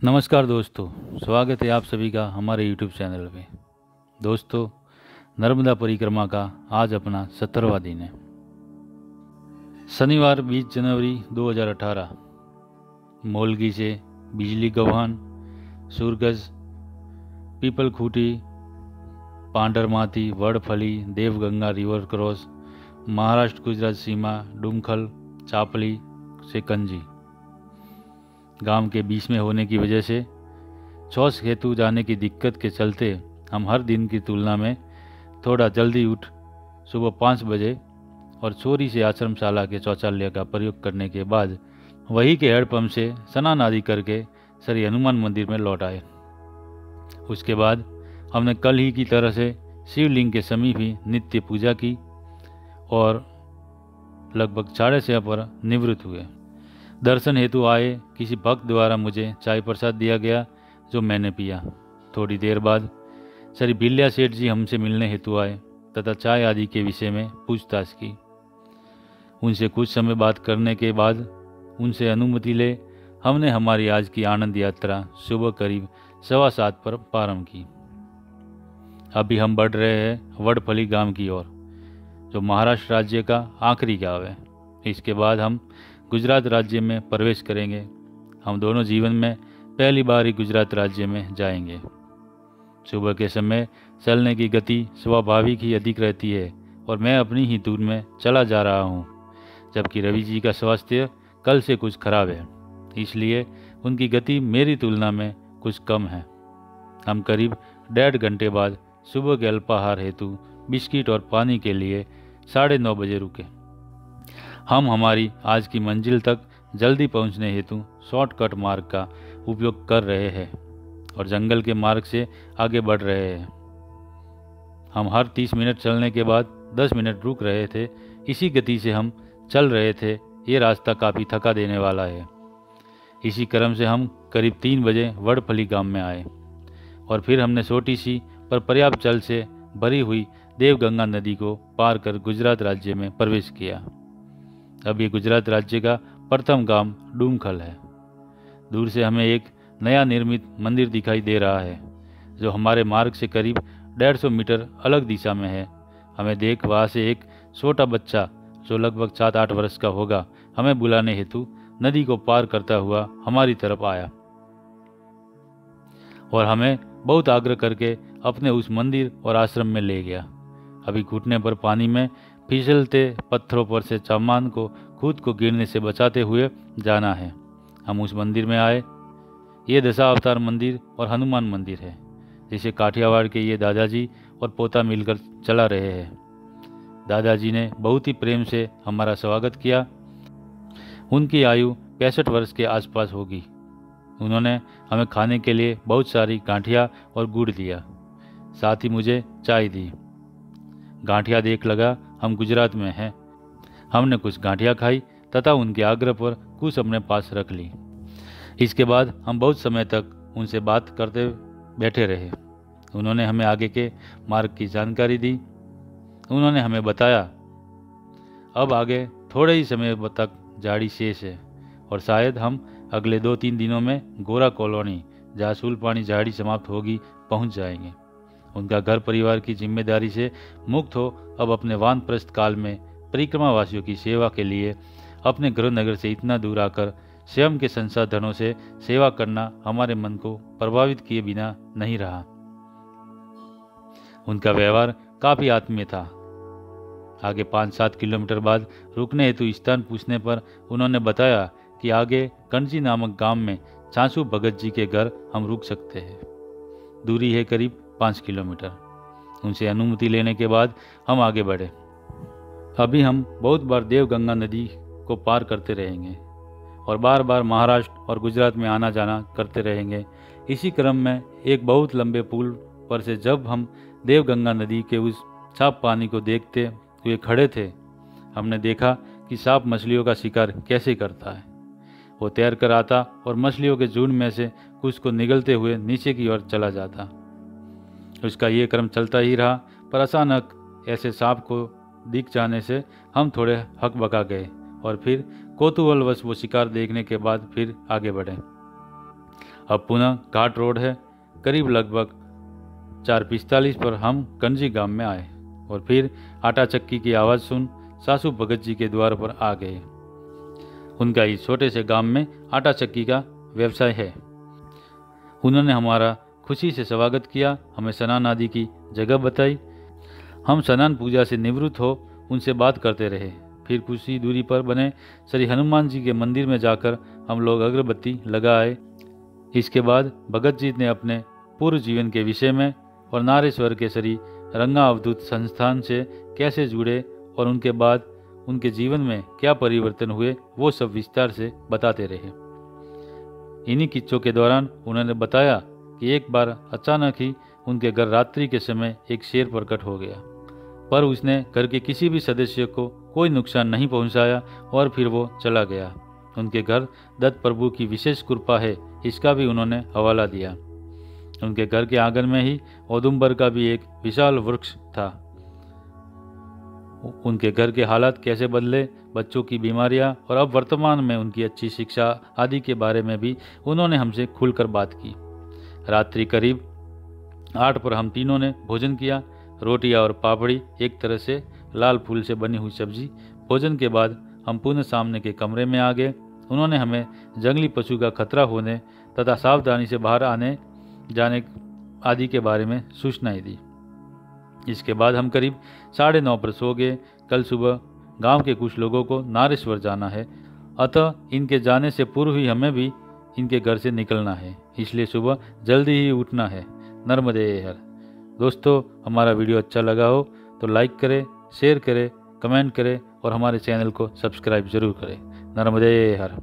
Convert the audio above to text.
नमस्कार दोस्तों, स्वागत है आप सभी का हमारे YouTube चैनल पे। दोस्तों, नर्मदा परिक्रमा का आज अपना 17वां दिन है। शनिवार 20 जनवरी 2018। मोलगी से बिजली गव्हान, सूरगज, पीपल खूटी, पांडरमाती, वड़फली, देवगंगा रिवर क्रॉस, महाराष्ट्र गुजरात सीमा, डुमखल, चापली से कंजी। गांव के बीच में होने की वजह से चौस हेतु जाने की दिक्कत के चलते हम हर दिन की तुलना में थोड़ा जल्दी उठ सुबह 5 बजे और चोरी से आश्रमशाला के शौचालय का प्रयोग करने के बाद वही के हैंडपंप से स्नान आदि करके श्री हनुमान मंदिर में लौट आए। उसके बाद हमने कल ही की तरह से शिवलिंग के समीप ही नित्य पूजा की और लगभग 6:30 पर निवृत्त हुए। दर्शन हेतु आए किसी भक्त द्वारा मुझे चाय प्रसाद दिया गया, जो मैंने पिया। थोड़ी देर बाद श्री बिल्लिया सेठ जी हमसे मिलने हेतु आए तथा चाय आदि के विषय में पूछताछ की। उनसे कुछ समय बात करने के बाद उनसे अनुमति ले हमने हमारी आज की आनंद यात्रा सुबह करीब 7:15 पर प्रारंभ की। अभी हम बढ़ रहे हैं वड़फली गांव की ओर, जो महाराष्ट्र राज्य का आखिरी गांव है। इसके बाद हम गुजरात राज्य में प्रवेश करेंगे। हम दोनों जीवन में पहली बार ही गुजरात राज्य में जाएंगे। सुबह के समय चलने की गति स्वाभाविक ही अधिक रहती है और मैं अपनी ही दूर में चला जा रहा हूँ, जबकि रवि जी का स्वास्थ्य कल से कुछ खराब है, इसलिए उनकी गति मेरी तुलना में कुछ कम है। हम करीब 1.5 घंटे बाद सुबह के अल्पाहार हेतु बिस्किट और पानी के लिए 9:30 बजे रुके। हम हमारी आज की मंजिल तक जल्दी पहुंचने हेतु शॉर्टकट मार्ग का उपयोग कर रहे हैं और जंगल के मार्ग से आगे बढ़ रहे हैं। हम हर 30 मिनट चलने के बाद 10 मिनट रुक रहे थे। इसी गति से हम चल रहे थे। ये रास्ता काफ़ी थका देने वाला है। इसी क्रम से हम करीब 3 बजे वड़फली गांव में आए और फिर हमने छोटी सी पर पर्याप्त जल से भरी हुई देवगंगा नदी को पार कर गुजरात राज्य में प्रवेश किया। अब ये गुजरात राज्य का प्रथम गांव डूमखल है। दूर से हमें एक नया निर्मित मंदिर दिखाई दे रहा है, जो हमारे मार्ग से करीब 150 मीटर अलग दिशा में है। हमें देख वहाँ से एक छोटा बच्चा, जो लगभग 7-8 वर्ष का होगा, हमें बुलाने हेतु नदी को पार करता हुआ हमारी तरफ आया और हमें बहुत आग्रह करके अपने उस मंदिर और आश्रम में ले गया। अभी घुटने पर पानी में फिसलते पत्थरों पर से सामान को खुद को गिरने से बचाते हुए जाना है। हम उस मंदिर में आए। ये दशावतार मंदिर और हनुमान मंदिर है, जिसे काठियावाड़ के ये दादाजी और पोता मिलकर चला रहे हैं। दादाजी ने बहुत ही प्रेम से हमारा स्वागत किया। उनकी आयु 65 वर्ष के आसपास होगी। उन्होंने हमें खाने के लिए बहुत सारी गांठिया और गुड़ दिया, साथ ही मुझे चाय दी। गांठिया देख लगा हम गुजरात में हैं। हमने कुछ गांठिया खाई तथा उनके आग्रह पर कुछ अपने पास रख ली। इसके बाद हम बहुत समय तक उनसे बात करते बैठे रहे। उन्होंने हमें आगे के मार्ग की जानकारी दी। उन्होंने हमें बताया, अब आगे थोड़े ही समय तक झाड़ी शेष है और शायद हम अगले 2-3 दिनों में गोरा कॉलोनी, जहाँ सुलपानी झाड़ी समाप्त होगी, पहुँच जाएंगे। उनका घर परिवार की जिम्मेदारी से मुक्त हो अब अपने वानप्रस्थ काल में परिक्रमावासियों की सेवा के लिए अपने गृह नगर से इतना दूर आकर स्वयं के संसाधनों से सेवा करना हमारे मन को प्रभावित किए बिना नहीं रहा। उनका व्यवहार काफी आत्मीय था। आगे 5-7 किलोमीटर बाद रुकने हेतु स्थान पूछने पर उन्होंने बताया कि आगे कंजी नामक गांव में चांसू भगत जी के घर हम रुक सकते हैं। दूरी है करीब 5 किलोमीटर। उनसे अनुमति लेने के बाद हम आगे बढ़े। अभी हम बहुत बार देवगंगा नदी को पार करते रहेंगे और बार बार महाराष्ट्र और गुजरात में आना जाना करते रहेंगे। इसी क्रम में एक बहुत लंबे पुल पर से जब हम देवगंगा नदी के उस साफ पानी को देखते हुए खड़े थे, हमने देखा कि सांप मछलियों का शिकार कैसे करता है। वो तैर कर आता और मछलियों के झुंड में से कुछ को निगलते हुए नीचे की ओर चला जाता। उसका ये क्रम चलता ही रहा, पर अचानक ऐसे सांप को दिख जाने से हम थोड़े हकबका गए और फिर कौतूहलवश वो शिकार देखने के बाद फिर आगे बढ़े। अब पुनः घाट रोड है। करीब लगभग 4:45 पर हम कंजी गांव में आए और फिर आटा चक्की की आवाज़ सुन सासू भगत जी के द्वार पर आ गए। उनका इस छोटे से गांव में आटा चक्की का व्यवसाय है। उन्होंने हमारा खुशी से स्वागत किया, हमें स्नान आदि की जगह बताई। हम स्नान पूजा से निवृत्त हो उनसे बात करते रहे। फिर कुछ ही दूरी पर बने श्री हनुमान जी के मंदिर में जाकर हम लोग अगरबत्ती लगाए। इसके बाद भगत जी ने अपने पूर्व जीवन के विषय में और नारेश्वर के श्री रंगा अवधूत संस्थान से कैसे जुड़े और उनके बाद उनके जीवन में क्या परिवर्तन हुए वो सब विस्तार से बताते रहे। इन्हीं किस्सों के दौरान उन्होंने बताया कि एक बार अचानक ही उनके घर रात्रि के समय एक शेर प्रकट हो गया, पर उसने घर के किसी भी सदस्य को कोई नुकसान नहीं पहुंचाया और फिर वो चला गया। उनके घर दत्त प्रभु की विशेष कृपा है, इसका भी उन्होंने हवाला दिया। उनके घर के आंगन में ही औदुंबर का भी एक विशाल वृक्ष था। उनके घर के हालात कैसे बदले, बच्चों की बीमारियां और अब वर्तमान में उनकी अच्छी शिक्षा आदि के बारे में भी उन्होंने हमसे खुलकर बात की। रात्रि करीब 8 पर हम तीनों ने भोजन किया। रोटियां और पापड़ी, एक तरह से लाल फूल से बनी हुई सब्जी। भोजन के बाद हम पुनः सामने के कमरे में आ गए। उन्होंने हमें जंगली पशु का खतरा होने तथा सावधानी से बाहर आने जाने आदि के बारे में सूचनाएं दी। इसके बाद हम करीब 9:30 पर सो गए। कल सुबह गांव के कुछ लोगों को नारेश्वर जाना है, अतः इनके जाने से पूर्व ही हमें भी इनके घर से निकलना है, इसलिए सुबह जल्दी ही उठना है। नर्मदे हर। दोस्तों, हमारा वीडियो अच्छा लगा हो तो लाइक करें, शेयर करें, कमेंट करें और हमारे चैनल को सब्सक्राइब जरूर करें। नर्मदे हर।